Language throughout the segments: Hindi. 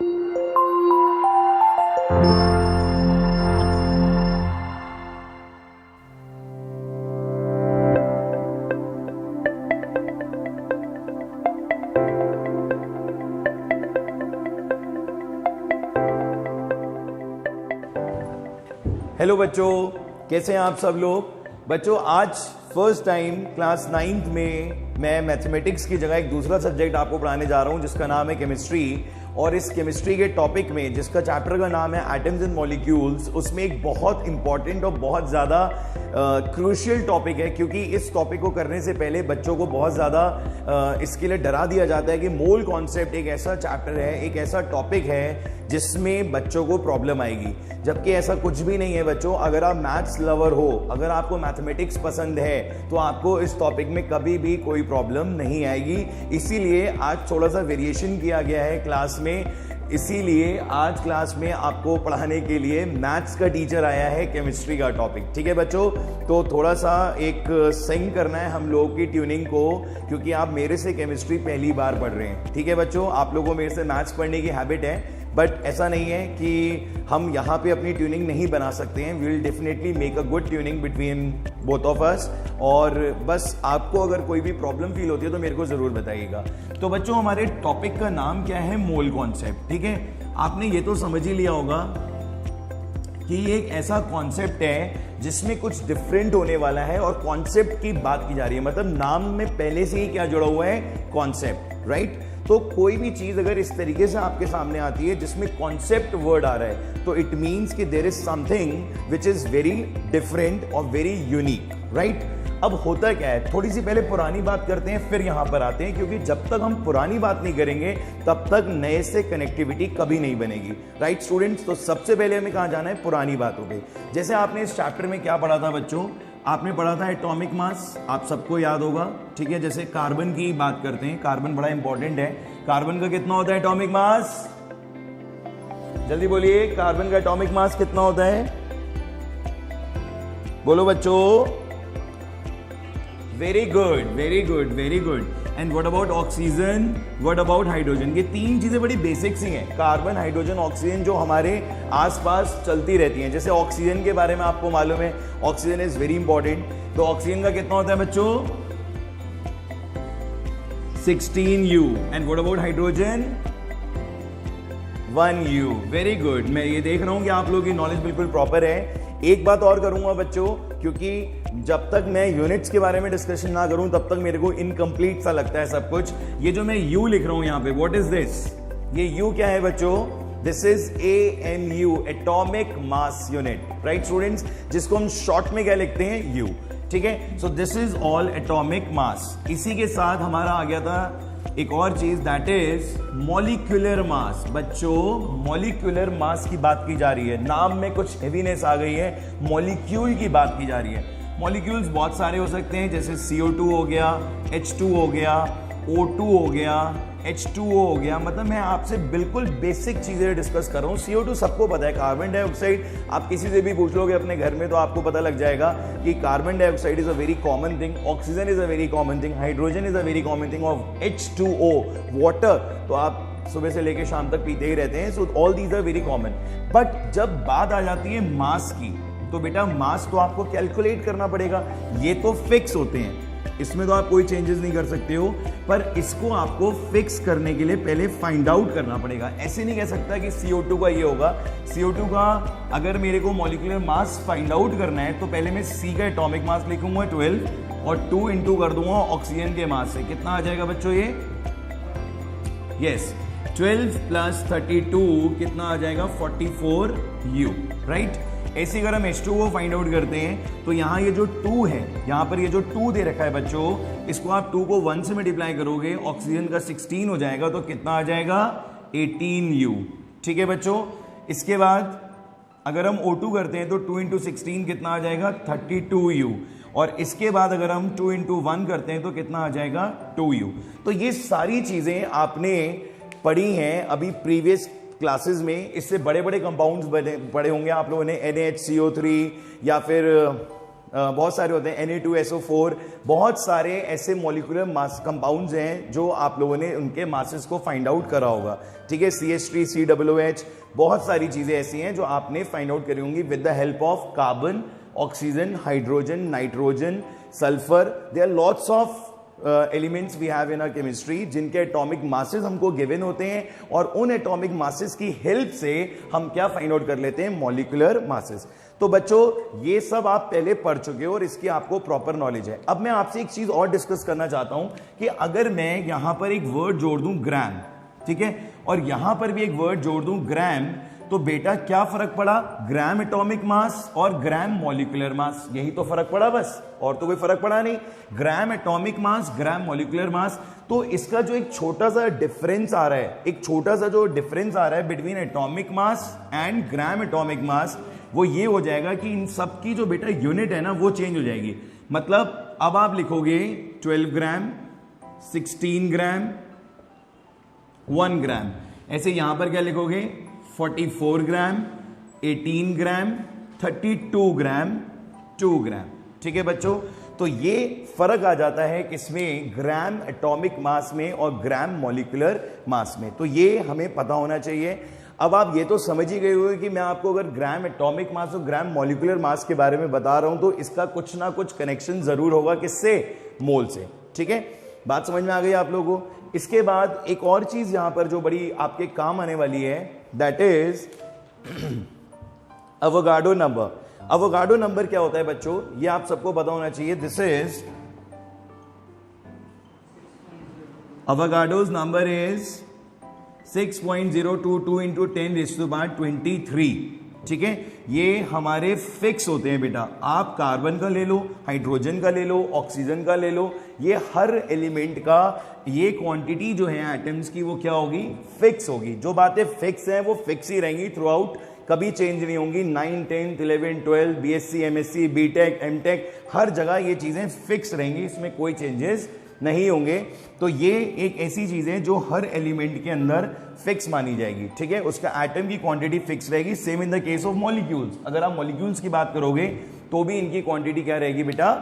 हेलो बच्चों, कैसे हैं आप सब लोग। बच्चों आज फर्स्ट टाइम क्लास 9th में मैं मैथमेटिक्स की जगह एक दूसरा सब्जेक्ट आपको पढ़ाने जा रहा हूं जिसका नाम है केमिस्ट्री। और इस केमिस्ट्री के टॉपिक में जिसका चैप्टर का नाम है एटम्स एंड मॉलिक्यूल्स, उसमें एक बहुत इंपॉर्टेंट और बहुत ज़्यादा क्रूशियल टॉपिक है, क्योंकि इस टॉपिक को करने से पहले बच्चों को बहुत ज़्यादा इसके लिए डरा दिया जाता है कि मोल कॉन्सेप्ट एक ऐसा चैप्टर है, एक ऐसा टॉपिक है जिसमें बच्चों को प्रॉब्लम आएगी। जबकि ऐसा कुछ भी नहीं है बच्चों। अगर आप मैथ्स लवर हो, अगर आपको मैथमेटिक्स पसंद है, तो आपको इस टॉपिक में कभी भी कोई प्रॉब्लम नहीं आएगी। इसीलिए आज थोड़ा सा वेरिएशन किया गया है क्लास में। इसीलिए आज क्लास में आपको पढ़ाने के लिए मैथ्स का टीचर आया है केमिस्ट्री का टॉपिक। ठीक है बच्चों, तो थोड़ा सा एक सिंक करना है हम लोगों की ट्यूनिंग को, क्योंकि आप मेरे से केमिस्ट्री पहली बार पढ़ रहे हैं। ठीक है बच्चों, आप लोगों को मेरे से मैथ्स पढ़ने की हैबिट है, बट ऐसा नहीं है कि हम यहाँ पे अपनी ट्यूनिंग नहीं बना सकते हैं। We will definitely make a good tuning between both of us. और बस आपको अगर कोई भी प्रॉब्लम फील होती है तो मेरे को ज़रूर बताइएगा। तो बच्चों हमारे टॉपिक का नाम क्या है? Mole concept. ठीक है, आपने ये तो समझ ही लिया होगा कि ये एक ऐसा कॉन्सेप्ट है जिसमें कुछ डिफरेंट होने वाला है और कॉन्सेप्ट की बात की जा रही है। मतलब नाम में पहले से ही क्या जुड़ा हुआ है? Concept, right. तो कोई भी चीज अगर इस तरीके से आपके सामने आती है जिसमें कॉन्सेप्ट वर्ड आ रहा है, तो इट मीन्स कि there is something which is very different और वेरी यूनिक, राइट। अब होता क्या है, थोड़ी सी पहले पुरानी बात करते हैं, फिर यहां पर आते हैं, क्योंकि जब तक हम पुरानी बात नहीं करेंगे तब तक नए से कनेक्टिविटी कभी नहीं बनेगी, राइट स्टूडेंट्स। तो सबसे पहले हमें कहां जाना है? पुरानी बातों पे। जैसे आपने इस चैप्टर में क्या पढ़ा था बच्चों? आपने पढ़ा था एटॉमिक मास, आप सबको याद होगा। ठीक है, जैसे कार्बन की बात करते हैं, कार्बन बड़ा इंपॉर्टेंट है। कार्बन का कितना होता है एटॉमिक मास? जल्दी बोलिए, कार्बन का एटॉमिक मास कितना होता है? बोलो बच्चों। Very good, very good, very good. And what about oxygen, what about hydrogen? ये तीन चीजें बड़ी बेसिक सी हैं, कार्बन, हाइड्रोजन, ऑक्सीजन, जो हमारे आसपास चलती रहती हैं। जैसे ऑक्सीजन के बारे में आपको मालूम है, ऑक्सीजन इज वेरी इंपॉर्टेंट। तो ऑक्सीजन का कितना होता है बच्चों? 16U। And what about hydrogen? 1U। Very good. मैं ये देख रहा हूं कि आप लोगों की नॉलेज बिल्कुल प्रॉपर है। एक बात और करूंगा बच्चों, क्योंकि जब तक मैं यूनिट्स के बारे में डिस्कशन ना करूं तब तक मेरे को इनकम्प्लीट सा लगता है सब कुछ। ये जो मैं U लिख रहा हूं यहां पे, व्हाट इज दिस? ये U क्या है बच्चों? This is AMU, atomic mass unit, right students, जिसको हम शॉर्ट में क्या लिखते हैं? U। ठीक है, so this is all atomic mass. इसी के साथ हमारा आ गया था एक और चीज, दैट इज मॉलिक्यूलर मास। बच्चों मॉलिक्यूलर मास की बात की जा रही है, नाम में कुछ हेवीनेस आ गई है, मॉलिक्यूल की बात की जा रही है। मॉलिक्यूल्स बहुत सारे हो सकते हैं, जैसे CO2 हो गया, H2 हो गया, O2 हो गया, H2O हो गया। मतलब मैं आपसे बिल्कुल बेसिक चीजें डिस्कस कर रहा हूँ। CO2 सबको पता है, कार्बन डाइऑक्साइड। आप किसी से भी पूछ लोगे अपने घर में तो आपको पता लग जाएगा कि carbon dioxide is a very common thing, oxygen is a very common thing, hydrogen is a very common thing, of H2O water तो आप सुबह से लेकर शाम तक पीते ही रहते हैं। So all these are very common. But जब बात आ जाती है मास की, तो बेटा मास तो आपको कैलकुलेट करना पड़ेगा। ये तो फिक्स होते हैं, इसमें तो आप कोई चेंजेस नहीं कर सकते हो, पर इसको आपको फिक्स करने के लिए पहले फाइंड आउट करना पड़ेगा। ऐसे नहीं कह सकता कि CO2 का ये होगा। CO2 का अगर मेरे को मॉलिक्यूलर मास फाइंड आउट करना है तो पहले मैं C का एटॉमिक मास लिखूंगा 12 और 2 इंटू कर दूंगा ऑक्सीजन के मास से। कितना आ जाएगा बच्चों ये? यस, 12 प्लस 32 कितना आ जाएगा? 44U, right. ऐसे अगर हम H2O फाइंड आउट करते हैं तो यहाँ ये जो 2 है, यहाँ पर ये जो 2 दे रखा है बच्चों, इसको आप 2 को 1 से मल्टीप्लाई करोगे, ऑक्सीजन का 16 हो जाएगा, तो कितना आ जाएगा? 18U। ठीक है बच्चों। इसके बाद अगर हम O2 करते हैं तो 2 इंटू 16 कितना आ जाएगा? 32U। और इसके बाद अगर हम 2 इंटू 1 करते हैं तो कितना आ जाएगा? 2U। तो ये सारी चीजें आपने पढ़ी हैं अभी प्रीवियस क्लासेस में। इससे बड़े बड़े कंपाउंड्स पढ़े होंगे आप लोगों ने, NaHCO3 या फिर बहुत सारे होते हैं, Na2SO4, बहुत सारे ऐसे मॉलिक्यूलर मास कंपाउंड्स हैं जो आप लोगों ने उनके मासेस को फाइंड आउट करा होगा, ठीक है। CH3, COOH, बहुत सारी चीजें ऐसी हैं जो आपने फाइंड आउट करी होंगी with the help of carbon, oxygen, hydrogen, nitrogen, sulphur. There are lots of elements we have in our chemistry जिनके एटॉमिक मासेस हमको गिवन होते हैं, और उन एटॉमिक मासेस की हेल्प से हम क्या फाइंड आउट कर लेते हैं, मॉलिक्यूलर मासेस। तो बच्चों ये सब आप पहले पढ़ चुके हो और इसकी आपको प्रॉपर नॉलेज है। अब मैं आपसे एक चीज और डिस्कस करना चाहता हूं कि अगर मैं यहां पर एक वर्ड जोड़ दूं ग्राम, ठीक है, और यहां पर भी एक वर्ड जोड़ दूं ग्राम, तो बेटा क्या फर्क पड़ा, ग्राम एटॉमिक मास और ग्राम मॉलिक्यूलर मास, यही तो फर्क पड़ा बस, और तो कोई फर्क पड़ा नहीं। ग्राम एटॉमिक मास, ग्राम मॉलिक्यूलर मास, तो इसका जो एक छोटा सा डिफरेंस आ रहा है, एक छोटा सा जो डिफरेंस आ रहा है between atomic mass and gram atomic मास, वो ये हो जाएगा कि इन सब की जो बेटा यूनिट है ना वो चेंज हो जाएगी। मतलब अब आप लिखोगे 12 ग्राम, 16 ग्राम, 1 ग्राम, ऐसे यहां पर क्या लिखोगे 44 ग्राम, 18 ग्राम, 32 ग्राम, 2 ग्राम, ठीक है बच्चों। तो ये फर्क आ जाता है किसमें, ग्राम एटॉमिक मास में और ग्राम मॉलिक्यूलर मास में, तो ये हमें पता होना चाहिए। अब आप ये तो समझ ही गए होंगे कि मैं आपको अगर ग्राम एटॉमिक मास और ग्राम मॉलिक्यूलर मास के बारे में बता रहा हूं तो इसका कुछ ना कुछ कनेक्शन जरूर होगा, किससे, मोल से, ठीक है। बात समझ में आ गई आप लोगों को। इसके बाद एक और चीज यहां पर जो बड़ी आपके काम आने वाली है, that is Avogadro number. Avogadro number क्या होता है बच्चों, ये आप सबको पता होना चाहिए। This is Avogadro's number is 6.022 into 10⁻23, ठीक है। ये हमारे फिक्स होते हैं बेटा, आप कार्बन का ले लो, हाइड्रोजन का ले लो, ऑक्सीजन का ले लो, ये हर एलिमेंट का ये क्वांटिटी जो है एटम्स की वो क्या होगी, फिक्स होगी। जो बातें फिक्स हैं वो फिक्स ही रहेंगी थ्रू आउट, कभी चेंज नहीं होंगी। 9, 10, 11, 12, BSc, MSc, BTech, MTech, हर जगह ये चीजें फिक्स रहेंगी, इसमें कोई चेंजेस नहीं होंगे। तो ये एक ऐसी चीज है जो हर एलिमेंट के अंदर फिक्स मानी जाएगी, ठीक है। उसका एटम की क्वांटिटी फिक्स रहेगी। Same in the case of molecules, अगर आप मॉलिक्यूल्स की बात करोगे तो भी इनकी क्वांटिटी क्या रहेगी बेटा,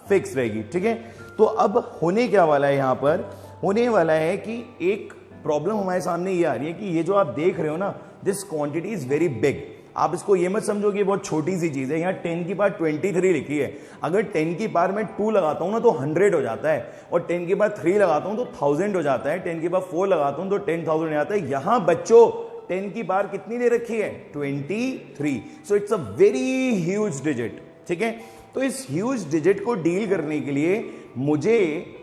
फिक्स रहेगी, ठीक है। तो अब होने क्या वाला है, यहां पर होने वाला है कि एक प्रॉब्लम हमारे सामने ये आ रही है कि ये जो आप देख रहे हो ना, this quantity is very big. आप इसको ये मत समझो कि बहुत छोटी सी चीज है। यहाँ 10 की पावर 23 लिखी है, अगर 10 की पावर में 2 लगाता हूं ना तो 100 हो जाता है, और 10 की पावर 3 लगाता हूं तो 1000 हो जाता है, 10 की पावर 4 लगाता हूं तो 10,000 हो जाता है। यहां बच्चों 10 की पावर कितनी दे रखी है, 23। So it's a very huge digit, ठीक है। तो इस ह्यूज डिजिट को डील करने के लिए मुझे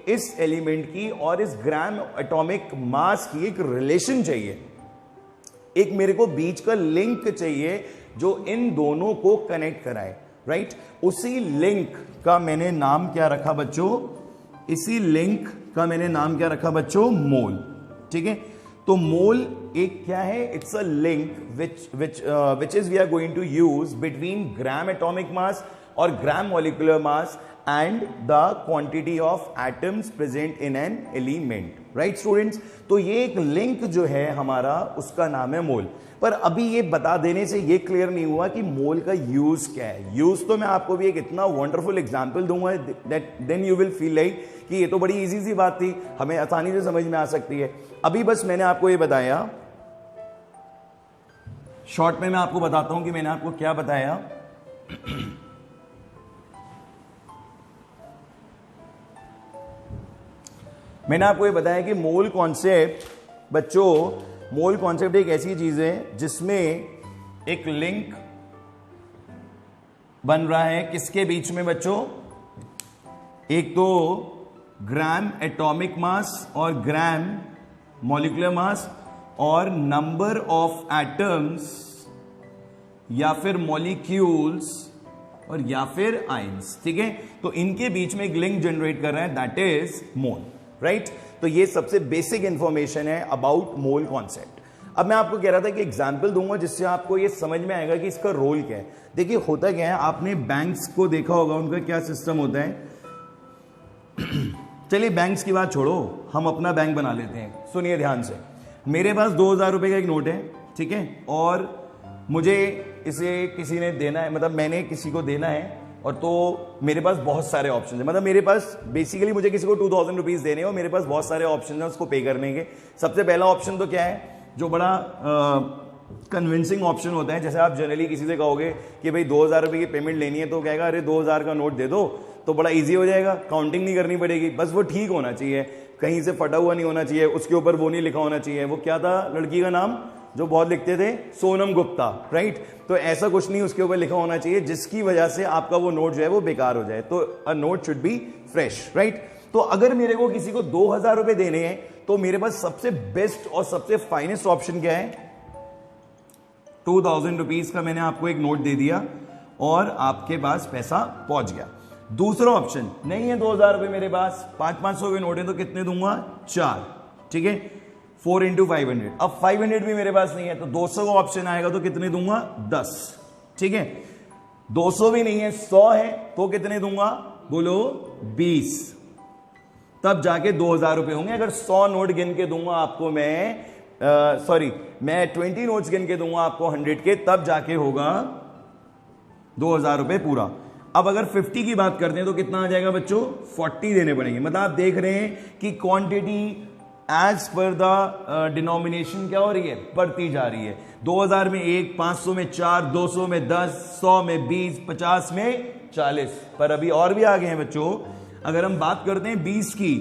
इस एलिमेंट की और इस ग्राम एटॉमिक मास की एक रिलेशन चाहिए, एक मेरे को बीच का लिंक चाहिए जो इन दोनों को कनेक्ट कराए, राइट। उसी लिंक का मैंने नाम क्या रखा बच्चों, इसी लिंक का मैंने नाम क्या रखा बच्चों, मोल, ठीक है। तो मोल एक क्या है, it's a link which is we are going to use between gram atomic mass और gram molecular mass and the quantity of atoms present in an element, right students। तो ये एक लिंक जो है हमारा, उसका नाम है मोल। पर अभी ये बता देने से ये क्लियर नहीं हुआ कि मोल का यूज क्या है। यूज तो मैं आपको भी एक इतना वंडरफुल एग्जांपल दूंगा that then you will feel like कि ये तो बड़ी इजी सी बात थी, हमें आसानी से समझ में आ सकती है। अभी बस मैंने आपको ये बताया, शॉर्ट में मैं आपको बताता हूं कि मैंने आपको क्या बताया। मैंने आपको ये बताया कि मोल कॉन्सेप्ट बच्चों, मोल कॉन्सेप्ट एक ऐसी चीज है जिसमें एक लिंक बन रहा है किसके बीच में बच्चों, एक तो ग्राम एटॉमिक मास और ग्राम मॉलिक्यूलर मास, और नंबर ऑफ एटम्स या फिर मॉलिक्यूल्स और या फिर आयंस, ठीक है। तो इनके बीच में एक लिंक जनरेट कर रहा है, दैट इज मोल, राइट। तो ये सबसे बेसिक इंफॉर्मेशन है अबाउट मोल कॉन्सेप्ट। अब मैं आपको कह रहा था कि एग्जांपल दूंगा जिससे आपको ये समझ में आएगा कि इसका रोल क्या है। देखिए होता क्या है, आपने बैंक्स को देखा होगा, उनका क्या सिस्टम होता है। चलिए बैंक्स की बात छोड़ो, हम अपना बैंक बना लेते हैं। सुनिए ध्यान से, मेरे पास 2000 रुपए का एक नोट है, ठीक है, और मुझे इसे किसी ने देना है, मतलब मैंने किसी को देना है और तो मेरे पास बहुत सारे ऑप्शन है, मतलब मेरे पास बेसिकली मुझे किसी को 2000 रुपीज देने हैं और मेरे पास बहुत सारे ऑप्शन है उसको पे करने के। सबसे पहला ऑप्शन तो क्या है, जो बड़ा कन्विंसिंग ऑप्शन होता है, जैसे आप जनरली किसी से कहोगे कि भाई 2000 रुपये की पेमेंट लेनी है तो कहेगा अरे 2000 का नोट दे दो, तो बड़ा इजी हो जाएगा, काउंटिंग नहीं करनी पड़ेगी, बस वो ठीक होना चाहिए, कहीं से फटा हुआ नहीं होना चाहिए, उसके ऊपर वो नहीं लिखा होना चाहिए, वो क्या था लड़की का नाम जो बहुत लिखते थे, सोनम गुप्ता, राइट। तो ऐसा कुछ नहीं उसके ऊपर लिखा होना चाहिए जिसकी वजह से आपका वो नोट जो है वो बेकार हो जाए। तो a note should be fresh, right. तो अगर मेरे को किसी को 2000 रुपए देने हैं तो मेरे पास सबसे बेस्ट और सबसे फाइनेस्ट ऑप्शन क्या है, 2000 रुपीज का मैंने आपको एक नोट दे दिया और आपके पास पैसा पहुंच गया। दूसरा ऑप्शन, नहीं है 2000 रुपए मेरे पास, 500 के नोट है तो कितने दूंगा, 4, ठीक है, 4 × 500। अब 500 भी मेरे पास नहीं है तो 200 का ऑप्शन आएगा तो कितने दूंगा, 10, ठीक है। 200 भी नहीं है, 100 है तो कितने दूंगा, बोलो 20, तब जाके 2000 रुपए होंगे। अगर 100 नोट गिन के दूंगा आपको मैं, मैं 20 नोट्स गिन के दूंगा आपको 100 के, तब जाके होगा 2000 रुपए पूरा। अब अगर 50 की बात करते हैं तो कितना आ जाएगा बच्चों, 40 देने पड़ेंगे। मतलब आप देख रहे हैं कि quantity as per the denomination क्या हो रही है, बढ़ती जा रही है। 2000 में 1, 500 में 4, 200 में 10, 100 में 20, 50 में 40, पर अभी और भी आ गए हैं बच्चों। अगर हम बात करते हैं 20 की,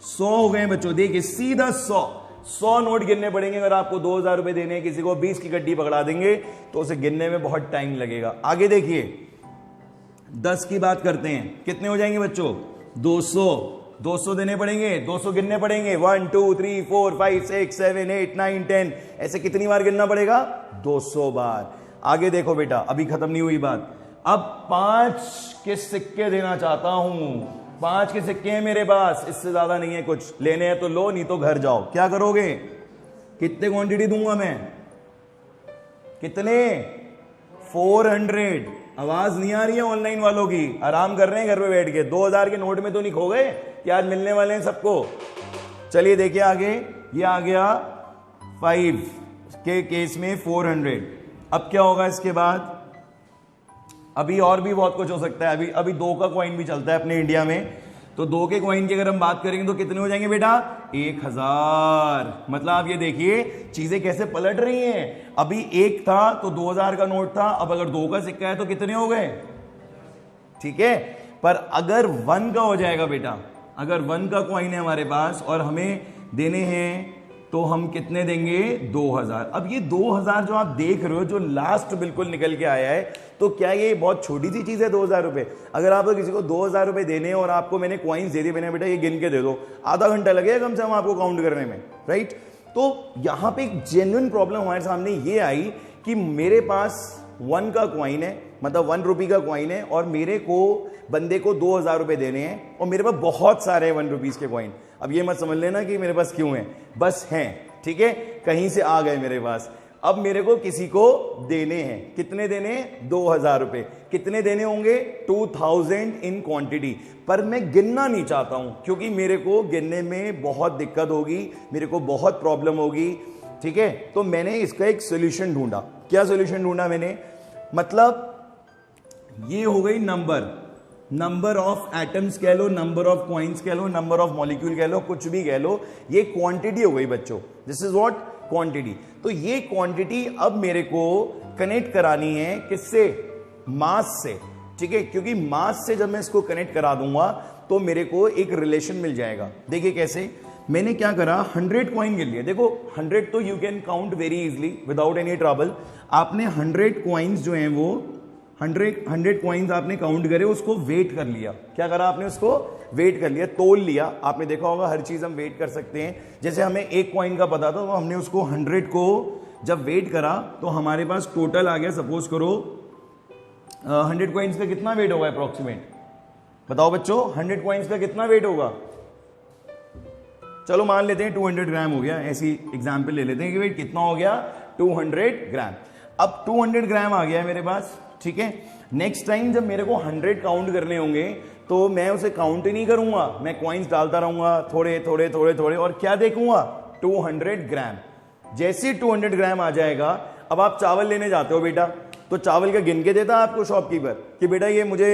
100 हो गए बच्चों, देखिए सीधा 100 नोट गिनने पड़ेंगे। अगर आपको 2000 रुपए देने हैं किसी को, 20 की गड्डी पकड़ा देंगे तो उसे गिनने में बहुत टाइम लगेगा। आगे देखिए 10 की बात करते हैं, कितने हो जाएंगे बच्चों, 200 देने पड़ेंगे, 200 गिनने पड़ेंगे, 1 2 3 4 5 6 7 8 9 10, ऐसे कितनी बार गिनना पड़ेगा, 200 बार। आगे देखो बेटा, अभी खत्म नहीं हुई बात, अब 5 के सिक्के देना चाहता हूं, 5 के सिक्के हैं मेरे पास, इससे ज्यादा नहीं है, कुछ लेने हैं तो लो, नहीं तो घर जाओ। क्या करोगे, कितने क्वांटिटी दूंगा मैं, कितने, 400। आवाज नहीं आ रही है ऑनलाइन वालों की, आराम कर रहे हैं घर पे बैठ के, 2000 के नोट में तो नहीं खो गए कि आज मिलने वाले हैं सबको। चलिए देखिए आगे, ये आ गया 5 के केस में 400। अब क्या होगा इसके बाद, अभी और भी बहुत कुछ हो सकता है। अभी 2 का कॉइन भी चलता है अपने इंडिया में, तो 2 के कॉइन की अगर हम बात करेंगे तो कितने हो जाएंगे बेटा, 1000। मतलब आप ये देखिए चीजें कैसे पलट रही हैं। अभी 1 था तो 2000 का नोट था, अब अगर 2 का सिक्का है तो कितने हो गए, ठीक है। पर अगर 1 का हो जाएगा बेटा, अगर 1 का कॉइन है हमारे पास और हमें देने हैं तो हम कितने देंगे, 2000। अब ये 2000 जो आप देख रहे हो, जो लास्ट बिल्कुल निकल के आया है, तो क्या ये बहुत छोटी सी चीज है 2000 रुपए। अगर आप किसी को 2000 रुपए देने और आपको मैंने कॉइन्स दे दिए, मैंने बेटा ये गिन के दे दो, आधा घंटा लगेगा कम से कम आपको काउंट करने में, राइट। तो यहां पे एक जेन्युइन प्रॉब्लम हमारे सामने ये आई कि मेरे पास 1 का कॉइन है, मतलब 1 रुपी का कॉइन है, और मेरे को बंदे को 2000 रुपए देने हैं और मेरे पास बहुत सारे 1 रुपीज के कॉइन। अब ये मत समझ लेना कि मेरे पास क्यों है, बस हैं, ठीक है, कहीं से आ गए मेरे पास। अब मेरे को किसी को देने हैं, कितने देने, 2000 रुपए। कितने देने होंगे, 2000 इन क्वांटिटी। पर मैं गिनना नहीं चाहता हूं क्योंकि मेरे को गिनने में बहुत दिक्कत होगी, मेरे को बहुत प्रॉब्लम होगी, ठीक है। तो मैंने इसका एक सोल्यूशन ढूंढा। क्या सोल्यूशन ढूंढा मैंने, मतलब ये हो गई नंबर ऑफ एटम्स कह लो, नंबर ऑफ कॉइन्स कह लो, नंबर ऑफ मॉलिक्यूल कह लो, कुछ भी कह लो, ये क्वांटिटी हो गई बच्चों। This is what, quantity. तो ये क्वांटिटी अब मेरे को कनेक्ट करानी है किससे, मास से, ठीक है। क्योंकि मास से जब मैं इसको कनेक्ट करा दूंगा तो मेरे को एक रिलेशन मिल जाएगा। देखिए कैसे, मैंने क्या करा, 100 कॉइन गिन लिए। देखो 100 तो you can count very easily without any trouble. आपने 100 कॉइन्स जो हैं वो 100 कॉइन्स आपने काउंट करे, उसको वेट कर लिया। क्या करा आपने, उसको वेट कर लिया, तोल लिया। आपने देखा होगा हर चीज हम वेट कर सकते हैं। जैसे हमें 1 कॉइन का पता था तो हमने उसको 100 को जब वेट करा तो हमारे पास टोटल आ गया, सपोज करो 100 कॉइन्स का कितना वेट होगा अप्रोक्सीमेट, बताओ बच्चों, 100 कॉइन्स का कितना वेट होगा। चलो मान लेते हैं 200 ग्राम हो गया, ऐसी एग्जाम्पल ले लेते हैं कि वेट कितना हो गया, 200 ग्राम। अब 200 ग्राम आ गया मेरे पास, ठीक है। नेक्स्ट टाइम जब मेरे को 100 काउंट करने होंगे तो मैं उसे काउंट ही नहीं करूंगा, मैं कॉइन्स डालता रहूंगा थोड़े थोड़े थोड़े थोड़े, और क्या देखूंगा, 200 ग्राम। जैसे 200 ग्राम आ जाएगा, अब आप चावल लेने जाते हो बेटा, तो चावल का गिन के देता आपको शॉपकीपर कि बेटा ये मुझे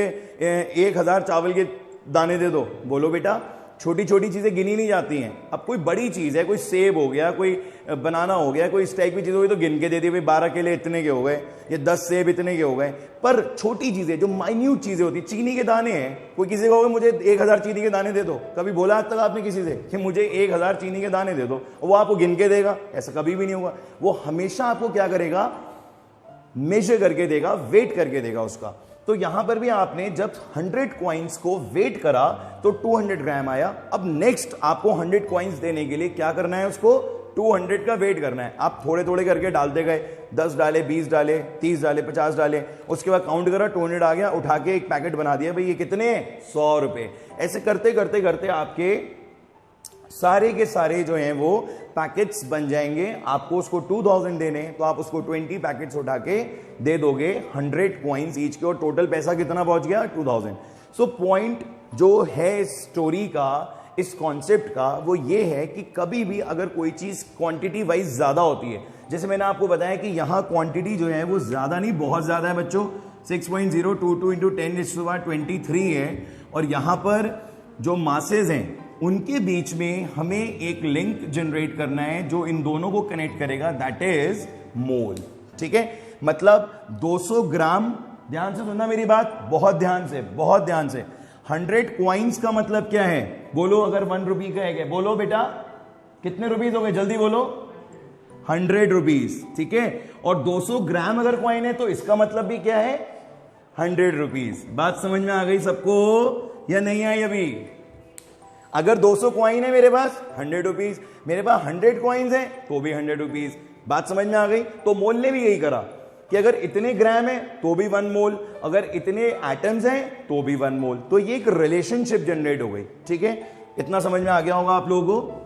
1000 चावल के दाने दे दो? बोलो बेटा, छोटी छोटी चीजें गिनी नहीं जाती हैं। अब कोई बड़ी चीज है, कोई सेब हो गया, कोई बनाना हो गया, कोई इस टाइप की चीज हो गई तो गिन के दे दी, भाई 12 केले इतने के हो गए, ये 10 सेब इतने के हो गए। पर छोटी चीजें जो माइन्यूट चीजें होती, चीनी के दाने हैं, कोई किसी को मुझे 1000 चीनी के दाने दे दो, कभी बोला आज तक आपने किसी से कि मुझे 1000 चीनी के दाने दे दो? वो आपको गिन के देगा? ऐसा कभी भी नहीं होगा। वो हमेशा आपको क्या करेगा? मेजर करके देगा, वेट करके देगा उसका। तो यहां पर भी आपने जब 100 कॉइन्स को वेट करा तो 200 ग्राम आया। अब नेक्स्ट आपको 100 कॉइन्स देने के लिए क्या करना है? उसको 200 का वेट करना है। आप थोड़े थोड़े करके डालते गए, 10 डाले, 20 डाले, 30 डाले, 50 डाले, उसके बाद काउंट करा, 200 आ गया, उठा के एक पैकेट बना दिया, भाई ये कितने? 100 रुपए। ऐसे करते करते करते आपके सारे के सारे जो हैं वो पैकेट्स बन जाएंगे। आपको उसको 2000 देने, तो आप उसको 20 पैकेट्स उठा के दे दोगे 100 कॉइन्स ईच के, और टोटल पैसा कितना पहुंच गया? 2000। सो पॉइंट जो है स्टोरी का, इस कॉन्सेप्ट का, वो ये है कि कभी भी अगर कोई चीज क्वांटिटी वाइज ज्यादा होती है, जैसे मैंने आपको बताया कि यहां क्वांटिटी जो है वो ज्यादा नहीं, बहुत ज्यादा है बच्चों, 6.022 इंटू 10⁻23 है, और यहां पर जो मासेज हैं उनके बीच में हमें एक लिंक जनरेट करना है जो इन दोनों को कनेक्ट करेगा, दैट इज मोल। ठीक है, मतलब 200 ग्राम, ध्यान से सुनना मेरी बात, बहुत ध्यान से, बहुत ध्यान से। 100 कॉइन्स का मतलब क्या है? बोलो, अगर 1 रुपी का है, बोलो बेटा कितने रुपीस हो गए? जल्दी बोलो। 100 रुपीस। ठीक है, और 200 ग्राम अगर कॉइन है तो इसका मतलब भी क्या है? 100 रुपीस। बात समझ में आ गई सबको या नहीं आई अभी? अगर 200 कॉइन है मेरे पास, 100 रुपीज, मेरे पास 100 कॉइन्स है तो भी 100 रुपीज। बात समझ में आ गई? तो मोल ने भी यही करा कि अगर इतने ग्राम है तो भी 1 मोल, अगर इतने एटम्स हैं तो भी 1 मोल। तो ये एक रिलेशनशिप जनरेट हो गई। ठीक है, इतना समझ में आ गया होगा आप लोगों को।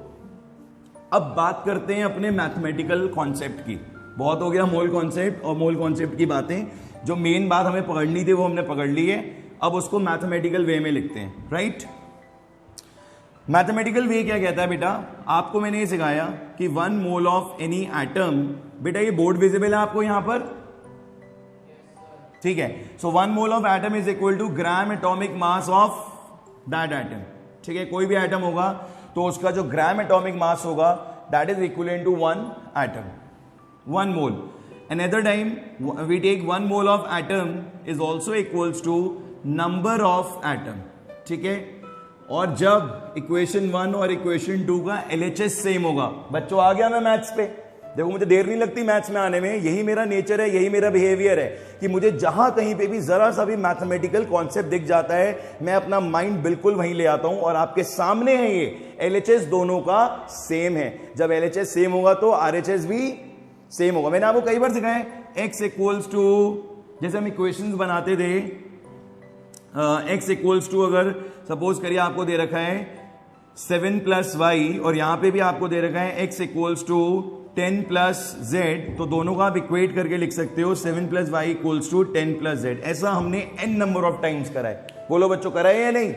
अब बात करते हैं अपने मैथमेटिकल कॉन्सेप्ट की। बहुत हो गया मोल कॉन्सेप्ट और मोल कॉन्सेप्ट की बातें। जो मेन बात हमें पकड़नी थी वो हमने पकड़ ली है। अब उसको मैथमेटिकल वे में लिखते हैं, राइट? मैथमेटिकल वे क्या कहता है बेटा? आपको मैंने ये सिखाया कि 1 मोल ऑफ एनी एटम, बेटा ये बोर्ड विजिबल है आपको यहां पर? ठीक है, so 1 mole of atom is equal to gram atomic mass of that atom. ठीक है, कोई भी एटम होगा तो उसका जो ग्राम एटॉमिक मास होगा that is equal to 1 atom, 1 mole. Another time we take 1 mole of atom is also equals to number of atom. ठीक है, और जब इक्वेशन 1 और इक्वेशन 2 का LHS सेम होगा, बच्चों आ गया मैं मैथ्स पे। देखो मुझे देर नहीं लगती मैथ्स में आने में, यही मेरा नेचर है, यही मेरा बिहेवियर है कि मुझे जहां कहीं पे भी जरा सा भी मैथमेटिकल कॉन्सेप्ट दिख जाता है, मैं अपना माइंड बिल्कुल वहीं ले आता हूं। और आपके सामने है ये LHS दोनों का सेम है। जब LHS सेम होगा तो RHS भी सेम होगा। मैंने आपको कई बार सिखाया है x इक्वल्स टू, जैसे हम इक्वेशंस बनाते थे, x इक्वल्स टू, अगर सपोज करिए आपको दे रखा है 7 + y और यहां पे भी आपको दे रखा है x इक्वल्स टू 10 + z, तो दोनों का आप इक्वेट करके लिख सकते हो 7 + y इक्वल्स टू 10 + z। ऐसा हमने n नंबर ऑफ टाइम्स करा है। बोलो बच्चों, करा है या नहीं?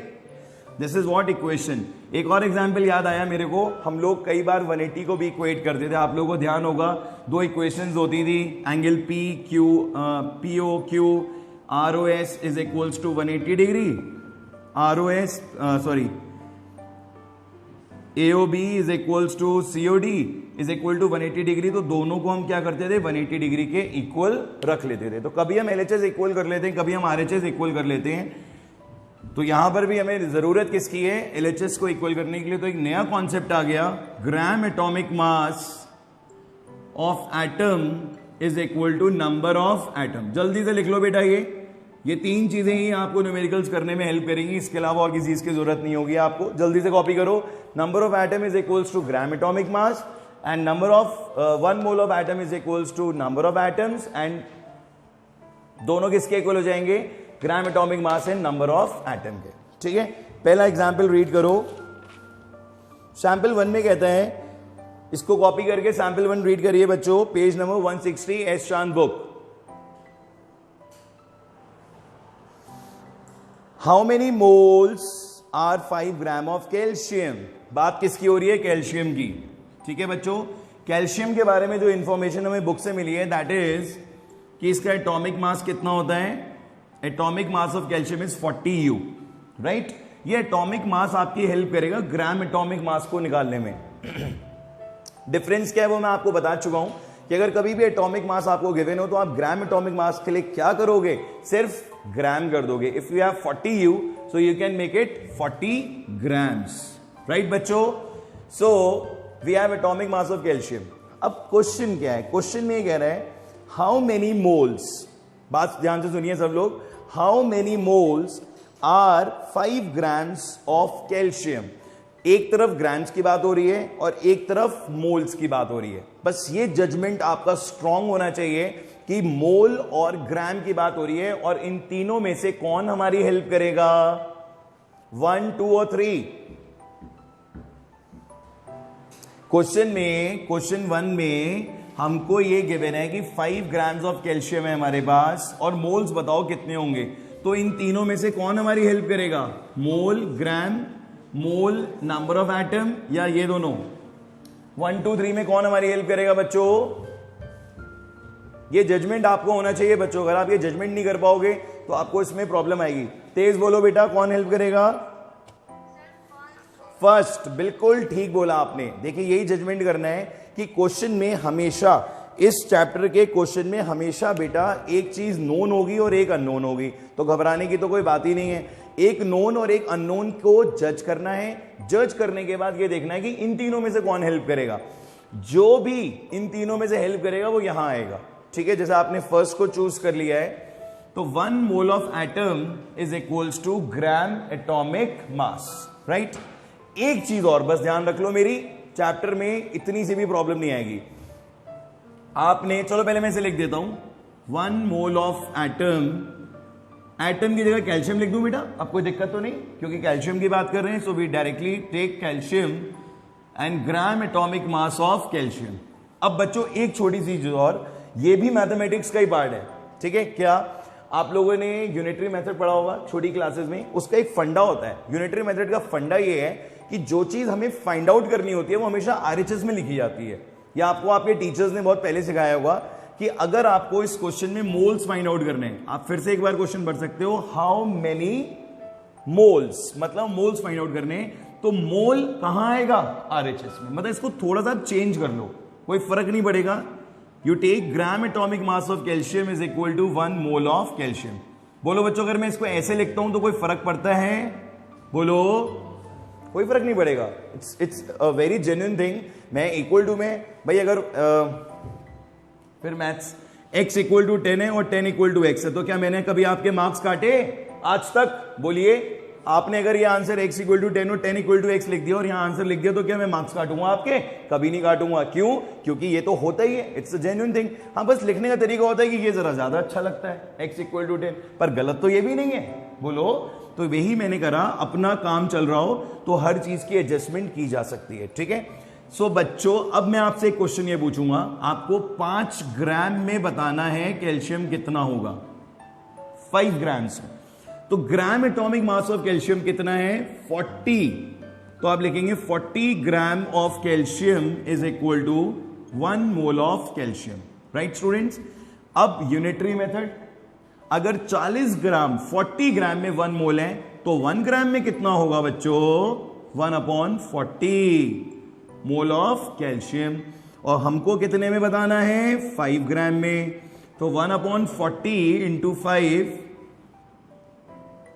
This is what equation. एक और एग्जांपल याद आया मेरे को, हम लोग कई बार 180 को भी इक्वेट करते थे। आप लोगों को ध्यान होगा, 2 इक्वेशंस होती थी, angle POQ ROS is equals to 180 degree, AOB is equals to COD is equal to 180 degree. तो दोनों को हम क्या करते थे? 180 डिग्री के इक्वल रख लेते थे। तो कभी हम LHS इक्वल कर लेते हैं, कभी हम RHS इक्वल कर लेते हैं। तो यहां पर भी हमें जरूरत किसकी है? LHS को इक्वल करने के लिए। तो एक नया कॉन्सेप्ट आ गया, gram atomic mass of atom is equal to number of atom. जल्दी से लिख लो बेटा, ये 3 चीजें ही आपको न्यूमेरिकल्स करने में हेल्प करेंगी, इसके अलावा और किसी चीज की जरूरत नहीं होगी आपको। जल्दी से कॉपी करो। Number of atom is equals to gram atomic mass and number of 1 mole of atom is equals to number of atoms, and दोनों किसके इक्वल हो जाएंगे? Gram atomic mass and number of atom के। ठीक है, पहला एग्जाम्पल रीड करो। सैंपल 1 में कहता है, इसको कॉपी करके सैंपल 1 रीड करिए बच्चों, page number 160 S Chand book. How many moles are 5 gram of calcium? बात किसकी हो रही है? कैल्शियम की। ठीक है बच्चों, कैल्शियम के बारे में जो इंफॉर्मेशन हमें बुक से मिली है दैट इज कि इसका एटॉमिक मास कितना होता है? Atomic mass of calcium is 40U, right? ये एटॉमिक मास आपकी हेल्प करेगा ग्राम एटॉमिक मास को निकालने में। डिफरेंस क्या है वो मैं आपको बता चुका हूं कि अगर कभी भी एटॉमिक मास आपको गिवन हो तो आप ग्राम एटॉमिक मास के लिए क्या करोगे? सिर्फ ग्राम कर दोगे। If you have 40U so you can make it 40 grams, right बच्चों? So we have atomic mass of calcium. अब क्वेश्चन क्या है? क्वेश्चन में ये कह रहा है हाउ मेनी मोल्स, बात ध्यान से सुनिए सब लोग, how many moles are 5 grams of calcium. एक तरफ ग्राम्स की बात हो रही है और एक तरफ मोल्स की बात हो रही है। बस ये जजमेंट आपका स्ट्रांग होना चाहिए कि मोल और ग्राम की बात हो रही है और इन तीनों में से कौन हमारी हेल्प करेगा? 1, 2 और 3। क्वेश्चन 1 में हमको ये गिवन है कि 5 grams ऑफ कैल्शियम है हमारे पास और मोल्स बताओ कितने होंगे। तो इन तीनों में से कौन हमारी हेल्प करेगा? मोल, ग्राम, मोल, नंबर ऑफ एटम, या ये दोनों? 1, 2, 3 में कौन हमारी हेल्प करेगा बच्चों? ये जजमेंट आपको होना चाहिए बच्चों। अगर आप ये जजमेंट नहीं कर पाओगे तो आपको इसमें प्रॉब्लम आएगी। तेज बोलो बेटा, कौन हेल्प करेगा? फर्स्ट, बिल्कुल ठीक बोला आपने। देखिए यही जजमेंट करना है कि क्वेश्चन में हमेशा, इस चैप्टर के क्वेश्चन में हमेशा बेटा एक चीज नोन होगी और एक अननोन होगी। तो घबराने की तो कोई बात ही नहीं है। एक नोन और एक अननोन को जज करना है। जज करने के बाद ये देखना है कि इन तीनों में से कौन हेल्प करेगा। जो भी इन तीनों में से हेल्प करेगा वो यहां आएगा, ठीक है? जैसे आपने फर्स्ट को चूज कर लिया है तो 1 mole of atom is equals to gram atomic mass, right? एक चीज और बस ध्यान रख लो, मेरी चैप्टर में इतनी सी भी प्रॉब्लम नहीं आएगी। आपने, चलो पहले मैं इसे लिख देता हूं, 1 मोल ऑफ एटम, एटम की जगह कैल्शियम लिख दूं बेटा, अब कोई दिक्कत तो नहीं? क्योंकि कैल्शियम की बात कर रहे हैं, so we directly take calcium and gram atomic mass of calcium. अब बच्चों एक छोटी सी चीज और, ये भी मैथमेटिक्स का ही पार्ट है, ठीक है? क्या आप लोगों ने यूनिटरी मेथड पढ़ा होगा छोटी क्लासेस में? उसका एक फंडा होता है। यूनिटरी मेथड का फंडा ये है कि जो चीज हमें फाइंड आउट करनी होती है वो हमेशा आरएचएस में लिखी जाती है। या आपको आपके टीचर्स ने बहुत पहले सिखाया होगा कि अगर आपको इस क्वेश्चन में मोल्स फाइंड आउट करने हैं, आप फिर से एक बार क्वेश्चन पढ़ सकते हो, हाउ मेनी मोल्स, मतलब मोल्स फाइंड आउट करने हैं, तो मोल कहां आएगा? आरएचएस में। मतलब इसको थोड़ा सा चेंज कर लो, कोई फर्क नहीं पड़ेगा। You take gram atomic mass of calcium is equal to 1 mole of calcium. बोलो बच्चों, अगर मैं इसको ऐसे लिखता हूं तो कोई फर्क पड़ता है? बोलो, कोई फर्क नहीं पड़ेगा। It's a very genuine thing. मैं इक्वल टू में भाई, अगर फिर मैथ्स x इक्वल टू 10 है और 10 इक्वल टू x है, तो क्या मैंने कभी आपके मार्क्स काटे आज तक? बोलिए, आपने अगर ये आंसर x इक्वल टू 10 और 10 इक्वल टू x लिख दिया और यहां आंसर लिख दिया, तो क्या मैं मार्क्स काटूंगा आपके? कभी नहीं काटूंगा। क्यों? क्योंकि ये तो होता ही है, इट्स अ जेन्युइन थिंग। हाँ, बस लिखने का तरीका होता है कि ये जरा ज्यादा अच्छा लगता है x इक्वल टू 10, पर गलत तो ये भी नहीं है। बोलो, तो यही मैंने करा, अपना काम चल रहा हो तो हर चीज की एडजस्टमेंट की जा सकती है, ठीक है? सो बच्चों, अब मैं आपसे एक क्वेश्चन ये पूछूंगा, आपको 5 ग्राम में बताना है कैल्शियम कितना होगा। 5 ग्राम्स में, तो gram atomic mass of calcium कितना है? 40। तो आप लिखेंगे 40 gram of calcium is equal to 1 mole of calcium, right students? अब यूनिटरी मेथड, अगर 40 ग्राम 40 ग्राम में 1 मोल है तो 1 ग्राम में कितना होगा बच्चों? 1/40 मोल ऑफ कैल्शियम। और हमको कितने में बताना है? 5 ग्राम में। तो 1/40 into 5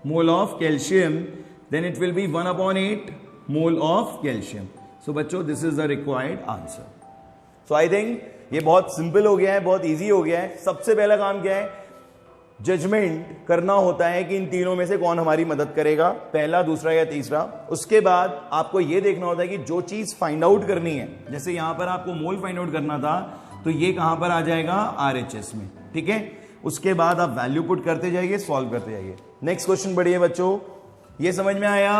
mole of calcium, then it will be 1/8 mole of calcium. So बच्चों, this is the required answer. So I think ये बहुत सिंपल हो गया है, बहुत इजी हो गया है। सबसे पहला काम क्या है? जजमेंट करना होता है कि इन तीनों में से कौन हमारी मदद करेगा, पहला, दूसरा या तीसरा। उसके बाद आपको यह देखना होता है कि जो चीज फाइंड आउट करनी है, जैसे यहां पर आपको मोल फाइंड आउट करना था, तो ये कहां पर आ जाएगा? आरएचएस में, ठीक है? उसके बाद आप वैल्यू पुट करते जाइए, सॉल्व करते जाइए। नेक्स्ट क्वेश्चन बढ़िए बच्चों, ये समझ में आया?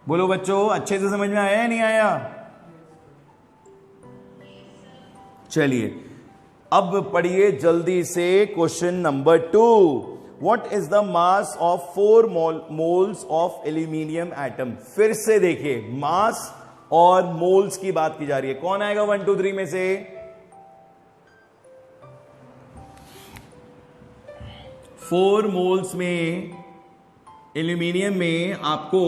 बोलो बच्चों, अच्छे से समझ में आया या नहीं आया? चलिए अब पढ़िए जल्दी से question number 2। What is the mass of 4 moles of aluminium atom? फिर से देखिए, मास और मोल्स की बात की जा रही है। कौन आएगा 1 2 3 में से? 4 मोल्स में एल्यूमिनियम में आपको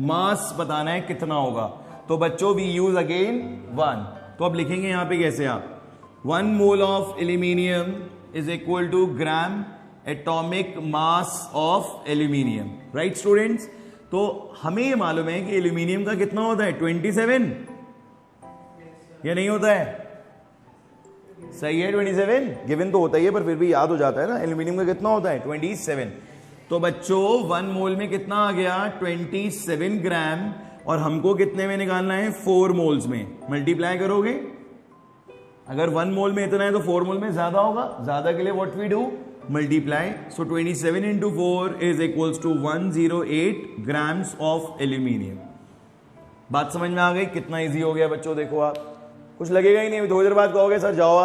मास बताना है कितना होगा। तो बच्चों वी यूज अगेन 1। तो अब लिखेंगे यहां पे कैसे आप 1 mole of aluminium is equal to gram atomic mass of aluminium. Right students, तो हमें ये मालूम है कि एल्यूमिनियम का कितना होता है 27 या नहीं होता है? सही है 27, गिवन तो होता ही है पर फिर भी याद हो जाता है ना। एल्यूमिनियम का कितना होता है 27। तो बच्चों 1 मोल में कितना आ गया 27 ग्राम, और हमको कितने में निकालना है 4 मोल्स में। मल्टीप्लाई करोगे, अगर 1 मोल में इतना है तो 4 मोल में ज्यादा होगा, ज्यादा के लिए what we do multiply. So 27 into 4 is equals to 108 grams of aluminium. बात समझ में आ गई? कितना इजी हो गया बच्चों, देखो आप कुछ लगेगा ही नहीं, थोड़ी देर बाद कहोगे सर जाओ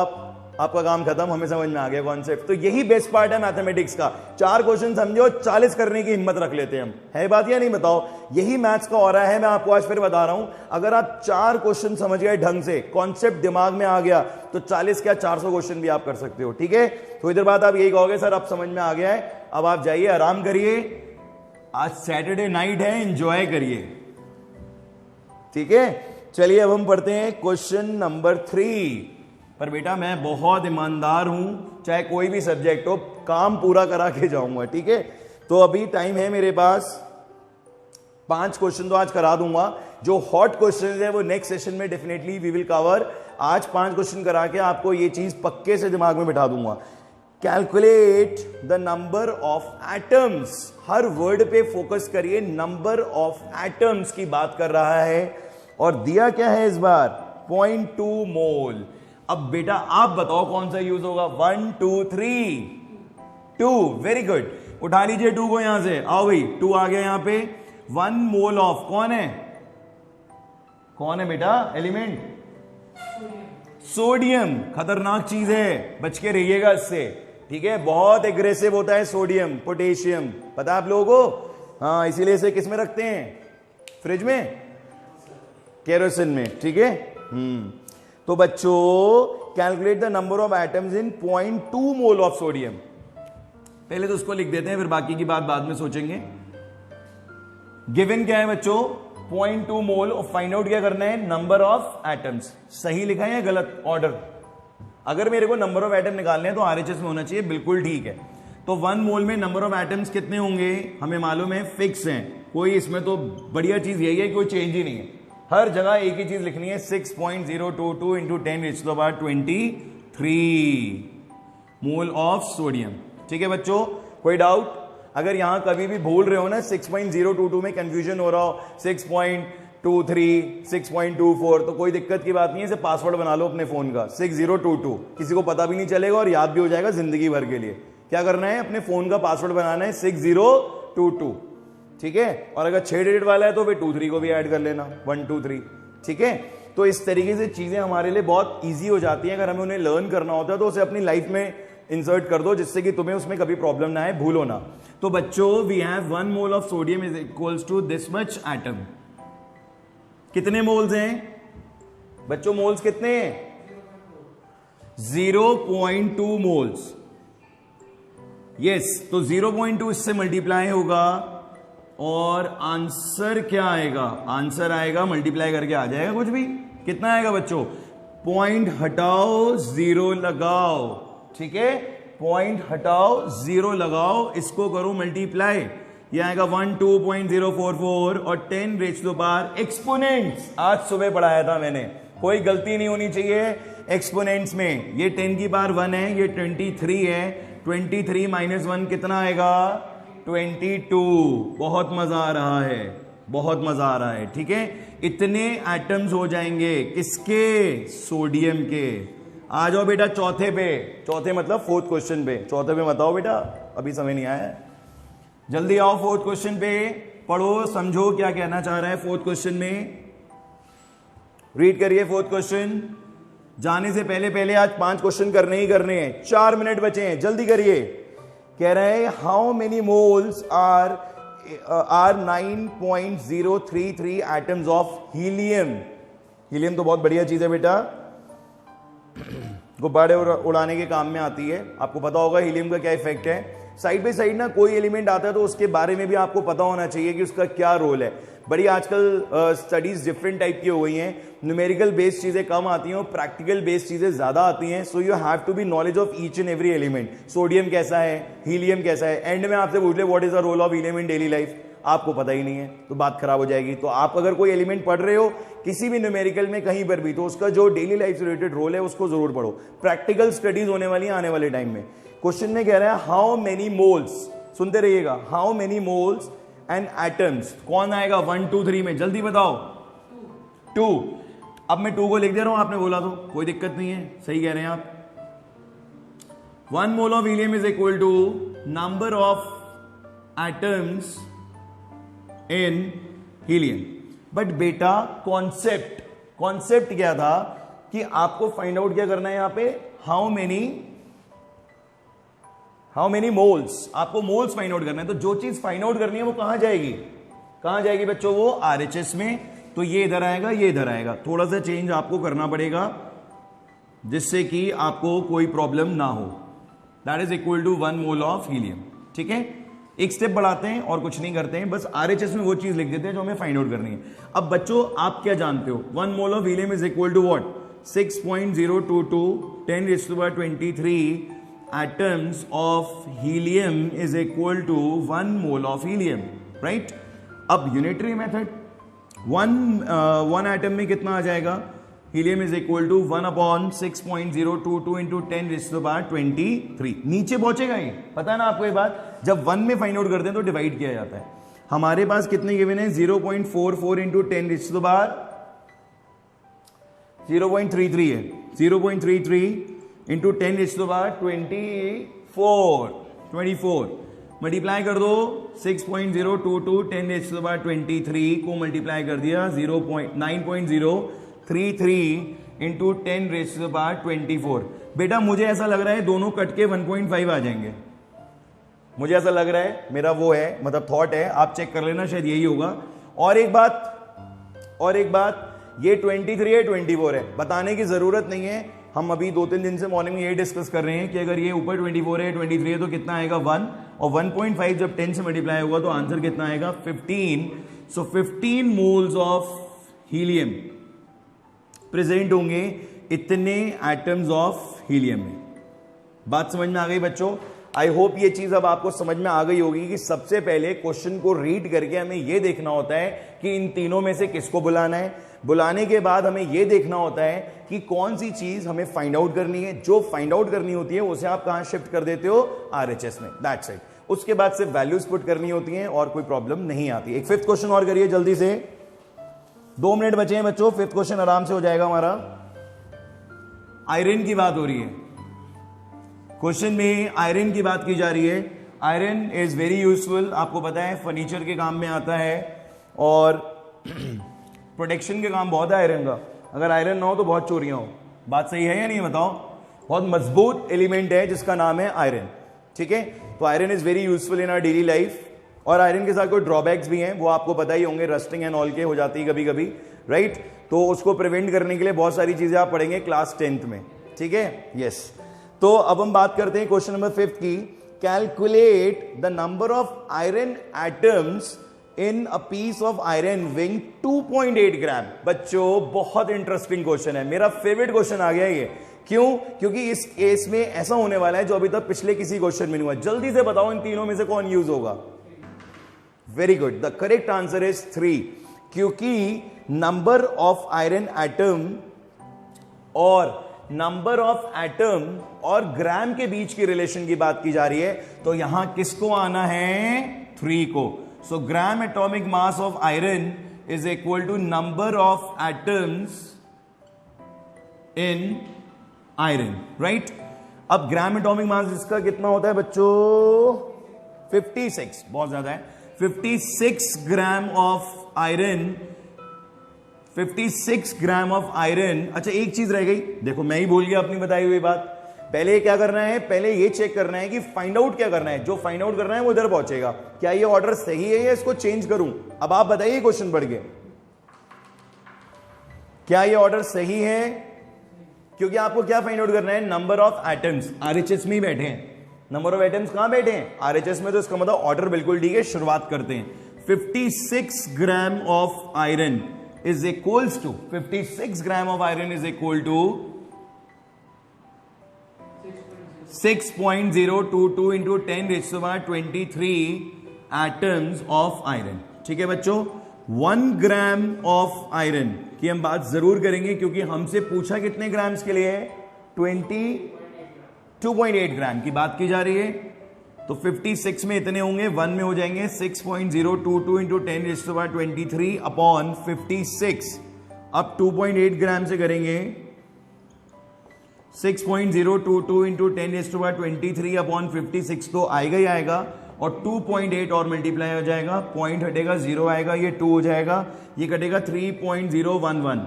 आपका काम खत्म, हमें समझ में आ गया कॉन्सेप्ट। तो यही बेस्ट पार्ट है मैथमेटिक्स का, 4 क्वेश्चन समझो 40 करने की हिम्मत रख लेते हैं हम, है बात या नहीं बताओ? यही मैथ्स का ऑरा है। मैं आपको आज फिर बता रहा हूं, अगर आप 4 क्वेश्चन समझ गए ढंग से, कॉन्सेप्ट दिमाग में आ गया, तो 40 क्या 400 क्वेश्चन भी आप कर सकते हो। ठीक है, थोड़ी देर बाद आप यही कहोगे सर अब समझ में आ गया है, अब आप जाइए आराम करिए, आज सैटरडे नाइट है, एंजॉय करिए। ठीक है, चलिए अब हम पढ़ते हैं क्वेश्चन नंबर 3। पर बेटा मैं बहुत ईमानदार हूं, चाहे कोई भी सब्जेक्ट हो, काम पूरा करा के जाऊंगा। ठीक है, तो अभी टाइम है मेरे पास, 5 क्वेश्चन तो आज करा दूंगा। जो हॉट क्वेश्चन है वो नेक्स्ट सेशन में डेफिनेटली वी विल कवर। आज 5 क्वेश्चन करा के आपको ये चीज पक्के से दिमाग में बिठा दूंगा। Calculate the number of atoms, her word पे फोकस करिए, नंबर ऑफ एटम्स की बात कर रहा है, और दिया क्या है इस बार 0.2 मोल। अब बेटा आप बताओ कौन सा यूज होगा, 1 2 3 2, वेरी गुड, उठा लीजिए 2 को यहां से, आओ भाई 2 आ गया यहां पे। 1 मोल ऑफ कौन है, कौन है बेटा एलिमेंट, सोडियम, खतरनाक चीज है, बच के रहिएगा इससे। ठीक है, बहुत एग्रेसिव होता है सोडियम, पोटेशियम, पता है आप लोगों को? हाँ, इसीलिए इसे किस में रखते हैं, फ्रिज में, केरोसिन में। ठीक है, तो बच्चों calculate the number of atoms in 0.2 mole of sodium. पहले तो उसको लिख देते हैं, फिर बाकी की बात बाद में सोचेंगे। गिवन क्या है बच्चों 0.2 मोल, और फाइंड आउट क्या करना है, नंबर ऑफ एटम्स। सही लिखा है या गलत ऑर्डर? अगर मेरे को नंबर ऑफ एटम निकालने हैं तो आरएचएस में होना चाहिए, बिल्कुल ठीक है। तो 1 मोल में नंबर ऑफ एटम्स कितने होंगे हमें मालूम है, फिक्स है, कोई इसमें तो बढ़िया चीज यही है, कोई चेंज ही नहीं है, हर जगह एक ही चीज लिखनी है, 6.022 इंटू 10⁻23 मोल ऑफ सोडियम। ठीक है बच्चों, कोई डाउट? अगर यहां कभी भी भूल रहे हो ना, 6.022 में कंफ्यूजन हो रहा हो, 6.23 6.24, तो कोई दिक्कत की बात नहीं है, इसे पासवर्ड बना लो अपने फोन का 6022, किसी को पता भी नहीं चलेगा और याद भी हो जाएगा जिंदगी भर के लिए। क्या करना है, अपने फोन का पासवर्ड बनाना है 6022। ठीक है, और अगर 6 डिजिट वाला है तो फिर 23 को भी ऐड कर लेना, 1 2 3। ठीक है, तो इस तरीके से चीजें हमारे लिए बहुत इजी हो जाती हैं। अगर हमें उन्हें लर्न करना होता है तो उसे अपनी लाइफ में इंसर्ट कर दो, जिससे कि तुम्हें उसमें कभी प्रॉब्लम ना आए, भूलो ना। तो बच्चों we have 1 mole of sodium is equals to this much atom. कितने मोल्स हैं बच्चों, मोल्स कितने हैं, 0.2 मोल्स। यस, तो 0.2 इससे मल्टीप्लाई होगा और आंसर क्या आएगा, आंसर आएगा मल्टीप्लाई करके आ जाएगा कुछ भी, कितना आएगा बच्चों, पॉइंट हटाओ 0 लगाओ। ठीक है, पॉइंट हटाओ 0 लगाओ, इसको करो मल्टीप्लाई, ये आएगा 12.044 और 10 रेज़ टू पावर एक्सपोनेंट्स। आज सुबह पढ़ाया था मैंने, कोई गलती नहीं होनी चाहिए एक्सपोनेंट्स में। ये 10 की पावर 1 है, ये 23 है, 23 माइनस 1 कितना आएगा 22। बहुत मजा आ रहा है, बहुत मजा आ रहा है। ठीक है, इतने एटम्स हो जाएंगे किसके, सोडियम के। आ जाओ बेटा चौथे पे, चौथे मतलब 4th क्वेश्चन पे। चौथे पे बताओ बेटा, अभी समय नहीं आया है, जल्दी आओ 4th क्वेश्चन पे, पढ़ो समझो क्या कहना चाह रहा है 4th क्वेश्चन में। रीड करिए 4th क्वेश्चन। जाने से पहले पहले आज 5 क्वेश्चन करने ही करने हैं, 4 मिनट बचे हैं, जल्दी करिए। कह रहे हैं how many moles are 9.033 atoms of helium. Helium तो बहुत बढ़िया चीज है बेटा, गुब्बारे उड़ाने के काम में आती है। आपको पता होगा हीलियम का क्या इफेक्ट है। साइड बाई साइड ना कोई एलिमेंट आता है तो उसके बारे में भी आपको पता होना चाहिए कि उसका क्या रोल है। बड़ी आजकल स्टडीज डिफरेंट टाइप की हो गई हैं, न्यूमेरिकल बेस्ड चीजें कम आती हैं और प्रैक्टिकल बेस्ड चीजें ज्यादा आती हैं। So you have to be knowledge of each and every element. Sodium कैसा है, हीलियम कैसा है, एंड में आपसे पूछ ले what is the role of helium in daily life, आपको पता ही नहीं है तो बात खराब हो जाएगी। तो आप अगर कोई एलिमेंट पढ़ रहे हो किसी भी न्यूमेरिकल में कहीं पर भी, तो उसका जो डेली लाइफ से रिलेटेड रोल है उसको जरूर पढ़ो। प्रैक्टिकल स्टडीज होने वाली है आने वाले टाइम में। क्वेश्चन में कह रहा है हाउ मेनी मोल्स, सुनते रहिएगा, how many moles and atoms, कौन आएगा 1 2 3 में, जल्दी बताओ। 2। अब मैं 2 को लिख दे रहा हूं, आपने बोला तो कोई दिक्कत नहीं है, सही कह रहे हैं आप। 1 mole of helium is equal to number of atoms in helium. But बेटा कॉन्सेप्ट क्या था कि आपको फाइंड आउट क्या करना है यहां पे, हाउ मेनी मोल्स, आपको मोल्स फाइंड आउट करना है। तो जो चीज फाइंड आउट करनी है वो कहां जाएगी बच्चों, वो आरएचएस में। तो ये इधर आएगा, ये इधर आएगा, थोड़ा सा चेंज आपको करना पड़ेगा जिससे कि आपको कोई प्रॉब्लम ना हो। That is equal to 1 mole of helium. ठीक है, एक स्टेप बढ़ाते हैं और कुछ नहीं करते हैं, बस आरएचएस में वो चीज लिख देते हैं जो हमें फाइंड आउट करनी है। अब बच्चों आप क्या जानते हो, 1 mole of helium is equal to what, 6.022 10⁻23 atoms of helium is equal to 1 mole of helium, right? अब यूनिटरी मेथड, वन एटम में कितना आ जाएगा, helium is equal to 1/6.022 into 10⁻23। नीचे पहुंचेगा ये, पता है ना आपको ये बात। जब 1 में फाइंड आउट करते हैं तो डिवाइड किया जाता है। हमारे पास कितने गिवन है, 0.44 इंटू 10⁻0.33 है, 0.33 इंटू 10⁻24 मल्टीप्लाई कर दो, 6.022 10⁻23 को मल्टीप्लाई कर दिया 9.033 इंटू 10⁻24। बेटा मुझे ऐसा लग रहा है दोनों कट के 1.5 आ जाएंगे, मुझे ऐसा लग रहा है, मेरा वो है मतलब थॉट है, आप चेक कर लेना, शायद यही होगा। और एक बात ये 23 है 24 है, बताने की जरूरत नहीं है। हम अभी 2-3 दिन से मॉर्निंग में ये डिस्कस कर रहे हैं कि अगर ये ऊपर 24 है 23 है तो कितना आएगा 1, और 1.5 जब 10 से मल्टीप्लाई होगा तो आंसर कितना आएगा 15। सो 15 मोल्स ऑफ हीलियम प्रेजेंट होंगे इतने एटम्स ऑफ हीलियम में। बात समझ में आ गई बच्चों? आई होप ये चीज अब आपको समझ में आ गई होगी कि सबसे पहले क्वेश्चन को रीड करके हमें यह देखना होता है कि इन तीनों में से किसको बुलाना है। बुलाने के बाद हमें यह देखना होता है कि कौन सी चीज हमें फाइंड आउट करनी है। जो फाइंड आउट करनी होती है उसे आप कहां शिफ्ट कर देते हो, आरएचएस में, दैट्स इट। उसके बाद सिर्फ वैल्यूज पुट करनी होती हैं और कोई प्रॉब्लम नहीं आती। एक 5th क्वेश्चन और करिए जल्दी से, 2 मिनट बचे हैं बच्चों, 5th क्वेश्चन आराम से हो जाएगा हमारा। आयरन की बात हो रही है, क्वेश्चन में आयरन की बात की जा रही है। आयरन इज वेरी यूजफुल, आपको पता है फर्नीचर के काम में आता है और प्रोटेक्शन के काम बहुत है आयरन का। अगर आयरन ना हो तो बहुत चोरियां हो। बात सही है या नहीं बताओ? बहुत मजबूत एलिमेंट है जिसका नाम है आयरन। ठीक है, तो iron is very useful in our daily life. और आयरन के साथ कोई ड्रॉबैक्स भी हैं, वो आपको पता ही होंगे, रस्टिंग एंड ऑल के हो जाती है कभी कभी, राइट? तो उसको प्रिवेंट करने के लिए बहुत सारी चीजें आप पढ़ेंगे क्लास 10th में। ठीक है, यस। तो अब हम बात करते हैं क्वेश्चन नंबर 5 की। Calculate the number of iron atoms in a piece of iron weighing 2.8 gram. बच्चों बहुत इंटरेस्टिंग क्वेश्चन है, मेरा फेवरेट क्वेश्चन आ गया ये। क्यों? क्योंकि इस केस में ऐसा होने वाला है जो अभी तक पिछले किसी क्वेश्चन में नहीं हुआ। जल्दी से बताओ इन तीनों में से कौन यूज होगा? Very good, the correct answer is 3, क्योंकि नंबर ऑफ आयरन एटम और नंबर ऑफ एटम और ग्राम के बीच की रिलेशन की बात की जा रही है। तो यहां किसको आना है? 3 को। So gram atomic mass of iron is equal to number of atoms in iron, right? अब ग्राम एटॉमिक मास इसका कितना होता है बच्चों? 56, बहुत ज्यादा है। 56 gram of iron, 56 gram of iron. अच्छा एक चीज रह गई, देखो मैं ही भूल गया अपनी बताई हुई बात। पहले क्या करना है? पहले ये चेक करना है कि फाइंड आउट क्या करना है। जो फाइंड आउट करना है वो इधर पहुंचेगा। क्या ये ऑर्डर सही है या इसको चेंज करूं? अब आप बताइए क्वेश्चन पढ़ के, क्या ये ऑर्डर सही है? क्योंकि आपको क्या फाइंड आउट करना है, नंबर ऑफ एटम्स। आरएचएस में ही बैठे हैं, नंबर ऑफ एटम्स कहां बैठे हैं, आरएचएस में, तो इसका मतलब ऑर्डर बिल्कुल ठीक है। शुरुआत करते हैं। 56 gram of iron is equals to 56 gram of iron is equal to 6.022 into 10⁻23 atoms of iron. ठीक है बच्चों, 1 ग्राम ऑफ आयरन की हम बात जरूर करेंगे क्योंकि हमसे पूछा कितने ग्राम्स के लिए है, 22.8 ग्राम की बात की जा रही है। तो 56 में इतने होंगे, 1 में हो जाएंगे 6.022 इंटू 10⁻23 अपॉन 56। अब 2.8 ग्राम से करेंगे 6.022 इंटू 10⁻23 अपॉन 56 तो आएगा ही आएगा, और 2.8 और मल्टीप्लाई हो जाएगा, पॉइंट हटेगा, 0 आएगा, ये 2 हो जाएगा, ये कटेगा 3.011,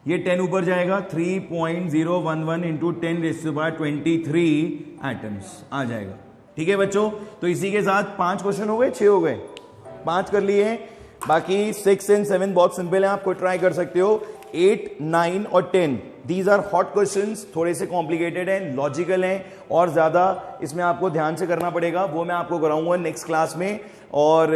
ये 10 ऊपर जाएगा, 3.011 इंटू 10⁻23 एटम्स आ जाएगा। ठीक है बच्चों, तो इसी के साथ 5 क्वेश्चन हो गए, 6 हो गए, 5 कर लिए हैं। बाकी 6 एंड 7 बहुत सिंपल है, आपको ट्राई कर सकते हो। 8, 9 और 10 दीज आर हॉट क्वेश्चंस, थोड़े से कॉम्प्लिकेटेड हैं, लॉजिकल हैं, और ज्यादा इसमें आपको ध्यान से करना पड़ेगा, वो मैं आपको कराऊंगा नेक्स्ट क्लास में। और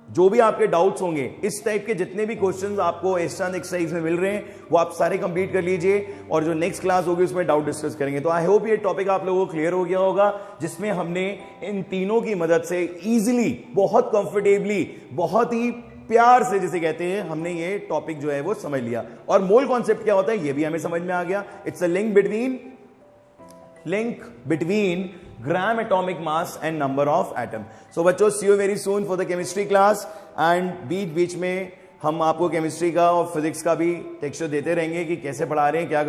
जो भी आपके डाउट्स होंगे, इस टाइप के जितने भी क्वेश्चंस आपको एस्ट्रान एक्सरसाइज में मिल रहे हैं, वो आप सारे कंप्लीट कर लीजिए, और जो नेक्स्ट क्लास होगी उसमें डाउट डिस्कस करेंगे। तो आई होप ये टॉपिक आप लोगों को क्लियर हो गया होगा, जिसमें हमने इन तीनों की मदद से इजीली, बहुत कंफर्टेबली, बहुत ही प्यार से जिसे कहते हैं, हमने ये टॉपिक जो है वो समझ लिया। और मोल कॉन्सेप्ट क्या होता है ये भी हमें समझ में आ गया। It's a link between gram atomic mass and number of atom. So बच्चों, see you very soon for the chemistry class, and बीच बीच में हम आपको केमिस्ट्री का और फिजिक्स का भी टेक्सचर देते रहेंगे कि कैसे पढ़ा रहे हैं, क्या कर